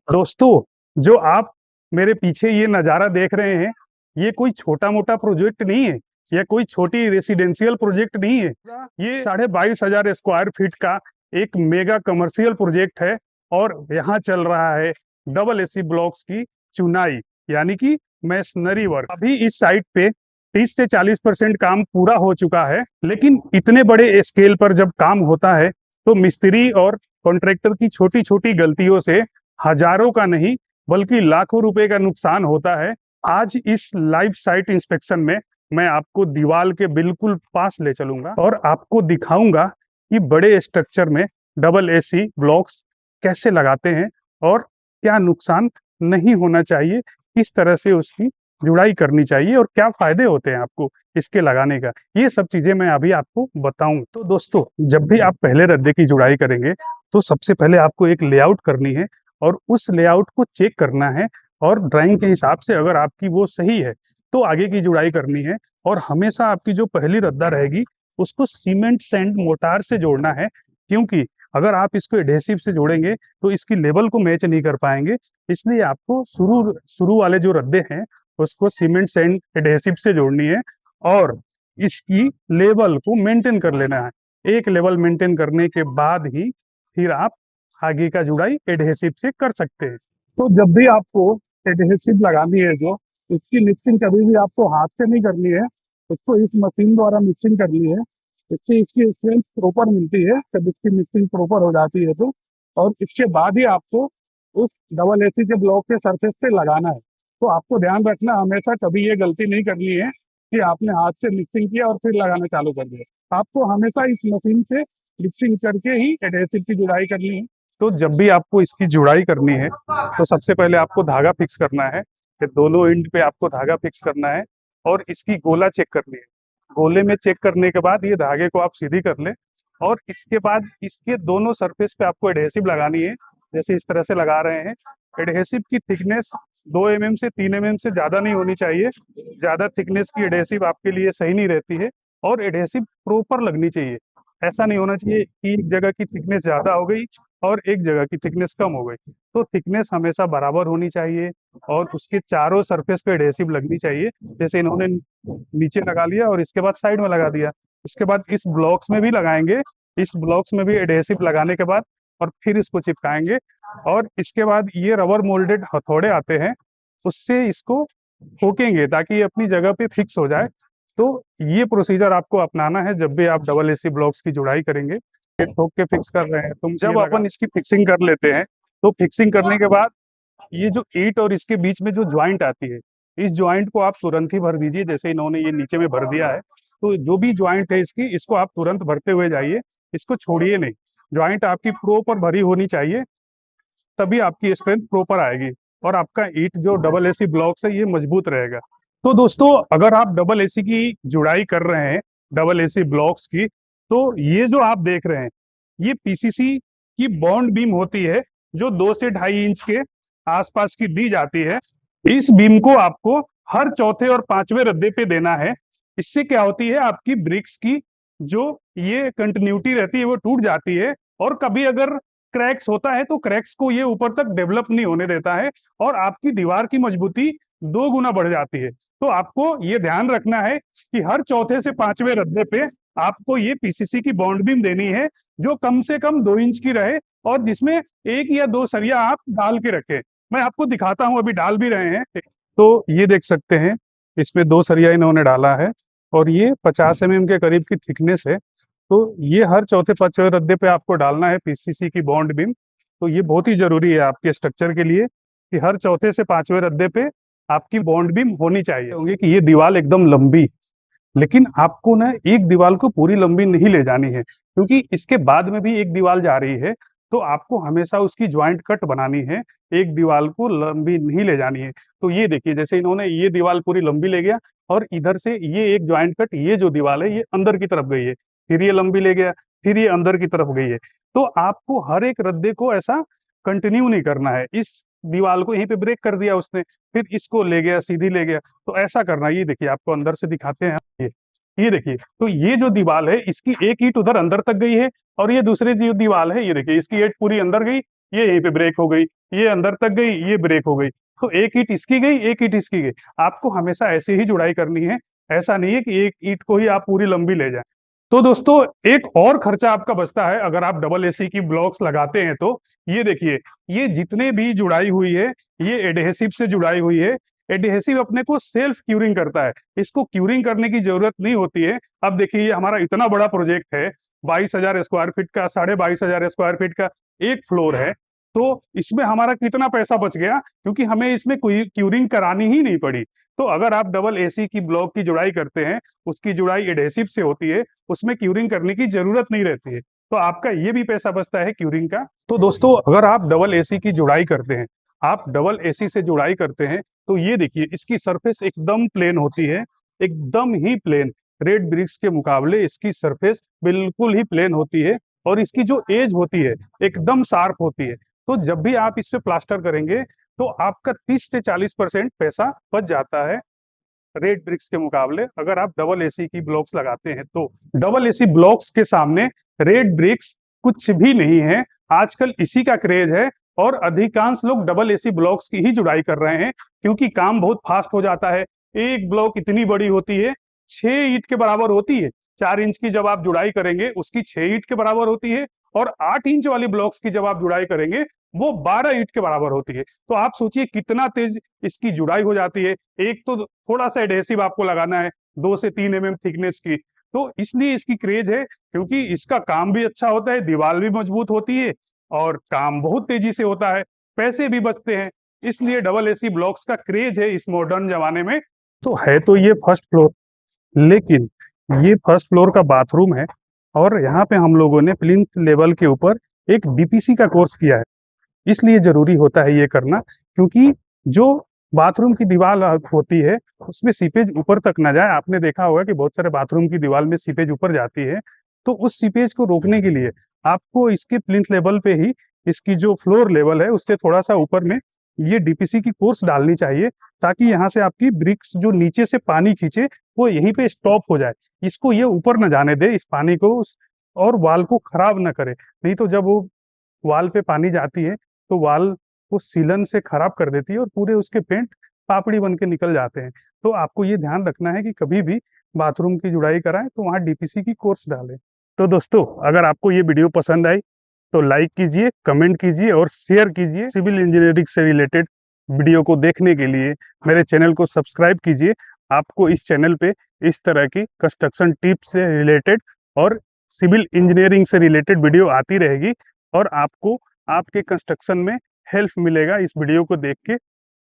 दोस्तों, जो आप मेरे पीछे ये नज़ारा देख रहे हैं, ये कोई छोटा-मोटा प्रोजेक्ट नहीं है, ये कोई छोटी रेसिडेंशियल प्रोजेक्ट नहीं है। ये 22,500 स्क्वायर फीट का एक मेगा कमर्शियल प्रोजेक्ट है और यहाँ चल रहा है डबल एसी ब्लॉक्स की चुनाई, यानी कि मेसनरी वर्क। अभी इस साइट पे 30 से 40% काम पूरा हो चुका है, लेकिन इतने बड़े स्केल पर जब काम होता है, तो मिस्त्री और कॉन्ट्रैक्टर की छोटी-छोटी गलतियों से हजारों का नहीं बल्कि लाखों रुपए का नुकसान होता है। आज इस लाइव साइट इंस्पेक्शन में मैं आपको दीवार के बिल्कुल पास ले चलूंगा और आपको दिखाऊंगा कि बड़े स्ट्रक्चर में डबल एसी ब्लॉक्स कैसे लगाते हैं और क्या नुकसान नहीं होना चाहिए, किस तरह से उसकी जुड़ाई करनी चाहिए और क्या फायदे होते हैं आपको इसके लगाने का। ये सब चीजें मैं अभी आपको बताऊं। तो दोस्तों, जब भी आप पहले रद्दे की जुड़ाई करेंगे तो सबसे पहले आपको एक लेआउट करनी है और उस लेआउट को चेक करना है और ड्राइंग के हिसाब से अगर आपकी वो सही है तो आगे की जुड़ाई करनी है। और हमेशा आपकी जो पहली रद्दा रहेगी उसको सीमेंट सैंड मोटार से जोड़ना है, क्योंकि अगर आप इसको एडहेसिव से जोड़ेंगे तो इसकी लेवल को मैच नहीं कर पाएंगे। इसलिए आपको शुरू शुरू वाले जो रद्दे हैं उसको सीमेंट सैंड एडहेसिव से जोड़नी है और इसकी लेवल को मेंटेन कर लेना है। एक लेवल मेंटेन करने के बाद ही फिर आप आगे का जुड़ाई एडहेसिव से कर सकते हैं। तो जब भी आपको एडहेसिव लगानी है, जो इसकी मिक्सिंग कभी भी आपको हाथ से नहीं करनी है, इसको इस मशीन द्वारा मिक्सिंग करनी है। इससे इसकी स्ट्रेंथ प्रॉपर मिलती है जब इसकी मिक्सिंग प्रॉपर हो जाती है तो। और इसके बाद ही आपको उस डबल एसी के ब्लॉक के सरफेस पे लगाना है। तो आपको ध्यान रखना, हमेशा कभी ये गलती नहीं करनी है कि आपने हाथ से मिक्सिंग किया और फिर लगाना चालू कर दिया। आपको हमेशा इस मशीन से मिक्सिंग करके ही एडहेसिव की जुड़ाई करनी है। तो जब भी आपको इसकी जुड़ाई करनी है तो सबसे पहले आपको धागा फिक्स करना है कि दोनों एंड पे आपको धागा फिक्स करना है और इसकी गोला चेक करनी है। गोले में चेक करने के बाद ये धागे को आप सीधी कर ले और इसके बाद इसके दोनों सरफेस पे आपको एडहेसिव लगानी है, जैसे इस तरह से लगा रहे हैं। एडहेसिव की थिकनेस 2 mm से 3 mm से ज्यादा नहीं होनी चाहिए। ज्यादा थिकनेस की एडहेसिव आपके लिए सही नहीं रहती है और एडहेसिव प्रॉपर लगनी चाहिए। ऐसा नहीं होना चाहिए कि एक जगह की थिकनेस ज्यादा हो गई और एक जगह की थिकनेस कम हो गई। तो थिकनेस हमेशा बराबर होनी चाहिए और उसके चारों सरफेस पे एडहेसिव लगनी चाहिए। जैसे इन्होंने नीचे लगा लिया और इसके बाद साइड में लगा दिया, इसके बाद इस ब्लॉक्स में भी लगाएंगे। इस ब्लॉक्स में भी एडहेसिव लगाने के बाद और फिर इसको चिपकाएंगे और इसके बाद ये रबर मोल्डेड हथौड़े आते हैं, उससे इसको ठोकेंगे ताकि ये अपनी जगह पे फिक्स हो जाए। तो ये प्रोसीजर आपको अपनाना है जब भी आप डबल एसी ब्लॉक्स की जुड़ाई करेंगे। ये ठोक के फिक्स कर रहे हैं, तुम जब अपन इसकी फिक्सिंग कर लेते हैं तो फिक्सिंग करने के बाद ये जो ईंट और इसके बीच में जो ज्वाइंट आती है, इस ज्वाइंट को आप तुरंत ही भर दीजिए। जैसे इन्होंने ये नीचे में भर दिया है, तो जो भी ज्वाइंट है इसकी, इसको आप तुरंत भरते हुए जाइए, इसको छोड़िए नहीं। ज्वाइंट आपकी प्रॉपर भरी होनी चाहिए, तभी आपकी स्ट्रेंथ प्रॉपर आएगी और आपका ईंट जो डबल एसी ब्लॉक्स है ये मजबूत रहेगा। तो दोस्तों, अगर आप डबल एसी की जुड़ाई कर रहे हैं, डबल एसी ब्लॉक्स की, तो ये जो आप देख रहे हैं ये पीसीसी की बॉन्ड बीम होती है जो 2 से 2.5 इंच के आसपास की दी जाती है। इस बीम को आपको हर चौथे और पांचवें रद्दे पे देना है। इससे क्या होती है, आपकी ब्रिक्स की जो ये कंटिन्यूटी रहती है वो टूट जाती है और कभी अगर क्रैक्स होता है तो क्रैक्स को ये ऊपर तक डेवलप नहीं होने देता है और आपकी दीवार की मजबूती 2 गुना बढ़ जाती है। तो आपको ये ध्यान रखना है कि हर चौथे से पांचवें रद्दे पे आपको ये पीसीसी की बॉन्ड बीम देनी है जो कम से कम 2 इंच की रहे और जिसमें 1 या 2 सरिया आप डाल के रखें। मैं आपको दिखाता हूं, अभी डाल भी रहे हैं। तो ये देख सकते हैं, इसमें 2 सरिया इन्होंने डाला है और ये 50 mm के करीब की थिकनेस है। तो ये हर चौथे पांचवें रद्दे पे आपको डालना है पीसीसी की बॉन्ड बीम। तो ये बहुत ही जरूरी है आपके स्ट्रक्चर के लिए कि हर चौथे से पांचवें रद्दे पे आपकी बॉन्ड बीम होनी चाहिए। होंगे कि ये दीवार एकदम लंबी, लेकिन आपको ना एक दीवार को पूरी लंबी नहीं ले जानी है, क्योंकि इसके बाद में भी एक दीवार जा रही है। तो आपको हमेशा उसकी ज्वाइंट कट बनानी है, एक दीवार को लंबी नहीं ले जानी है। तो ये देखिए, जैसे इन्होंने ये दीवार पूरी लंबी ले गया और इधर से ये एक ज्वाइंट कट, ये जो दीवार है ये अंदर की तरफ गई है, फिर ये लंबी ले गया, फिर ये अंदर की तरफ गई है। तो आपको हर एक रद्दे को ऐसा कंटिन्यू नहीं करना है। इस दीवार को यहीं पे ब्रेक कर दिया उसने, फिर इसको ले गया, सीधी ले गया, तो ऐसा करना है। ये देखिए, आपको अंदर से दिखाते हैं। ये देखिए, तो ये जो दीवार है इसकी एक ईंट उधर अंदर तक गई है और ये दूसरी जो दीवार है, ये देखिए इसकी ईंट पूरी अंदर गई, ये यहीं पे ब्रेक हो गई, ये अंदर तक गई, ये ब्रेक हो गई। तो एक ईंट इसकी गई, एक ईंट इसकी गई। आपको हमेशा ऐसे ही जुड़ाई करनी है, ऐसा नहीं है कि एक ईंट को ही आप पूरी लंबी ले जाएं। तो दोस्तों, एक और खर्चा आपका बचता है अगर आप डबल एसी की ब्लॉक्स लगाते हैं तो। ये देखिए, ये जितने भी जुड़ाई हुई है, ये एडहेसिव से जुड़ाई हुई है। एडहेसिव अपने को सेल्फ क्यूरिंग करता है, इसको क्यूरिंग करने की जरूरत नहीं होती है। अब देखिए, ये हमारा इतना बड़ा प्रोजेक्ट है, 22,000 स्क्वायर फीट का, 22,500 स्क्वायर फीट का एक फ्लोर है। तो इसमें हमारा कितना पैसा बच गया, क्योंकि हमें इसमें कोई क्यूरिंग करानी ही नहीं पड़ी। तो अगर आप डबल एसी की ब्लॉक की जुड़ाई करते हैं, उसकी जुड़ाई एडहेसिव से होती है, उसमें क्यूरिंग करने की जरूरत नहीं रहती है, तो आपका ये भी पैसा बचता है क्यूरिंग का। तो दोस्तों, अगर आप डबल एसी की जुड़ाई करते हैं, आप डबल एसी से जुड़ाई करते हैं, तो ये देखिए, इसकी सरफेस एकदम प्लेन होती है, एकदम ही प्लेन। रेड ब्रिक्स के मुकाबले इसकी सरफेस बिल्कुल ही प्लेन होती है, और इसकी जो एज होती है एकदम शार्प होती है। तो जब भी आप इस पे प्लास्टर करेंगे, तो आपका 30 से 40% पैसा बच जाता है रेड ब्रिक्स के मुकाबले, अगर आप डबल एसी की ब्लॉक्स लगाते हैं तो। डबल एसी ब्लॉक्स के सामने रेड ब्रिक्स कुछ भी नहीं है। आजकल इसी का क्रेज है, और अधिकांश लोग डबल एसी ब्लॉक्स की ही जुड़ाई कर रहे हैं, क्योंकि काम बहुत फास्ट हो जाता है। एक ब्लॉक इतनी बड़ी होती है, 6 ईंट के बराबर होती है। 4 इंच की जब आप जुड़ाई करेंगे, उसकी 6 ईंट के बराबर होती है, और 8 इंच वाली ब्लॉक्स की जब आप जुड़ाई करेंगे, वो 12 ईंट के बराबर होती है। तो आप सोचिए कितना तेज इसकी जुड़ाई हो जाती है। एक तो थोड़ा सा एडहेसिव आपको लगाना है, 2 से 3 mm थिकनेस की, तो इसलिए इसकी क्रेज है, क्योंकि इसका काम भी अच्छा होता है, दीवार भी मजबूत होती है, और काम बहुत तेजी से होता है, पैसे भी बचते हैं। इसलिए डबल एसी ब्लॉक्स का क्रेज है इस मॉडर्न जमाने में। तो है तो ये फर्स्ट फ्लोर, लेकिन ये फर्स्ट फ्लोर का बाथरूम है, और यहाँ पे हम लोगों ने प्लिंथ लेवल के ऊपर एक डीपीसी का कोर्स किया है। इसलिए जरूरी होता है ये करना, क्योंकि जो बाथरूम की दीवार होती है, उसमें सीपेज ऊपर तक ना जाए। आपने देखा होगा कि बहुत सारे बाथरूम की दीवार में सीपेज ऊपर जाती है, तो उस सीपेज को रोकने के लिए आपको इसके प्लिंथ लेवल पे ही, इसकी जो फ्लोर लेवल है उससे थोड़ा सा ऊपर में ये डीपीसी की कोर्स डालनी चाहिए, ताकि यहाँ से आपकी ब्रिक्स जो नीचे से पानी खींचे, वो यहीं पे स्टॉप हो जाए। इसको ये ऊपर न जाने दे इस पानी को, और वाल को खराब ना करे। नहीं तो जब वो वाल पे पानी जाती है, तो वाल को सीलन से खराब कर देती है, और पूरे उसके पेंट पापड़ी बन के निकल जाते हैं। तो आपको ये ध्यान रखना है कि कभी भी बाथरूम की जुड़ाई कराएं तो वहाँ डीपीसी की कोर्स डालें। तो दोस्तों, अगर आपको ये वीडियो पसंद आई तो लाइक कीजिए, कमेंट कीजिए और शेयर कीजिए। सिविल इंजीनियरिंग से रिलेटेड वीडियो को देखने के लिए मेरे चैनल को सब्सक्राइब कीजिए। आपको इस चैनल पे इस तरह की कंस्ट्रक्शन टिप्स से रिलेटेड और सिविल इंजीनियरिंग से रिलेटेड वीडियो आती रहेगी, और आपको आपके कंस्ट्रक्शन में हेल्प मिलेगा इस वीडियो को देख के।